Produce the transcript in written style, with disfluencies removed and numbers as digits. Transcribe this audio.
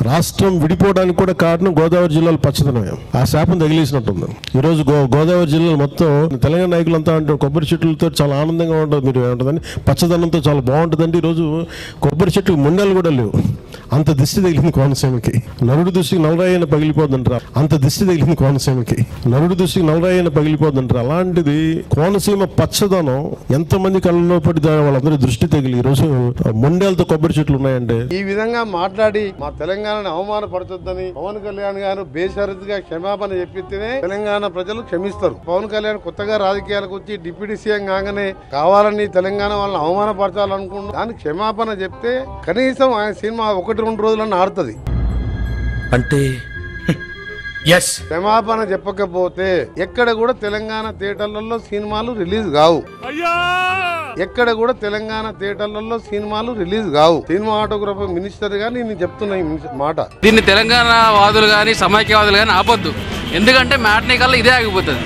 రాష్ట్రం విడిపోవడానికి కూడా కారణం గోదావరి జిల్లాలో పచ్చదనమే. ఆ శాపం తగిలేసినట్టుంది. ఈరోజు గోదావరి జిల్లాలో మొత్తం తెలంగాణ నాయకులంతా అంటే కొబ్బరి చెట్లతో చాలా ఆనందంగా ఉంటుంది. మీరు ఏమంటుందని పచ్చదనంతో చాలా బాగుంటుందండి. ఈరోజు కొబ్బరి చెట్లు ముండలు కూడా లేవు. అంత దిష్టి తగిలింది కోనసీమకి. నరుడు దృష్టికి నలరాయన పగిలిపోతుంటారు. అంత దిష్టి తగిలింది కోనసీమకి. నరుడు దృష్టికి నలరాయన పగిలిపోతుంటారు. అలాంటిది కోనసీమ పచ్చదనం ఎంతమంది కళ్ళలో పడి వాళ్ళందరూ దృష్టి తగిలి ఈరోజు ముండేలతో కొబ్బరి చెట్లు ఉన్నాయంటే ఈ విధంగా మాట్లాడి మా తెలంగాణని అవమానపరచొద్దని పవన్ కళ్యాణ్ గారు బేషరతుగా క్షమాపణ చెప్పితేనే తెలంగాణ ప్రజలు క్షమిస్తారు. పవన్ కళ్యాణ్ కొత్తగా రాజకీయాలకు వచ్చి డిప్యూటీ సీఎం కాగానే కావాలని తెలంగాణ వాళ్ళని అవమానపరచాలనుకుంటున్నారు. దానికి క్షమాపణ చెప్తే కనీసం ఆయన సినిమా 1-2 రోజులన్నా ఆడుతుంది. అంటే క్షమాపణ చెప్పకపోతే ఎక్కడ కూడా తెలంగాణ థియేటర్లలో సినిమాలు రిలీజ్ కావు. ఎక్కడ కూడా తెలంగాణ థియేటర్లలో సినిమాలు రిలీజ్ కావు. సినిమాటోగ్రఫీ మినిస్టర్ గా నేను చెప్తున్నా ఈ మాట. దీన్ని తెలంగాణ వాదులు గాని సమైక్యవాదులు గాని ఆపొద్దు. ఎందుకంటే మ్యాట్నీ కల్లా ఇదే ఆగిపోతుంది.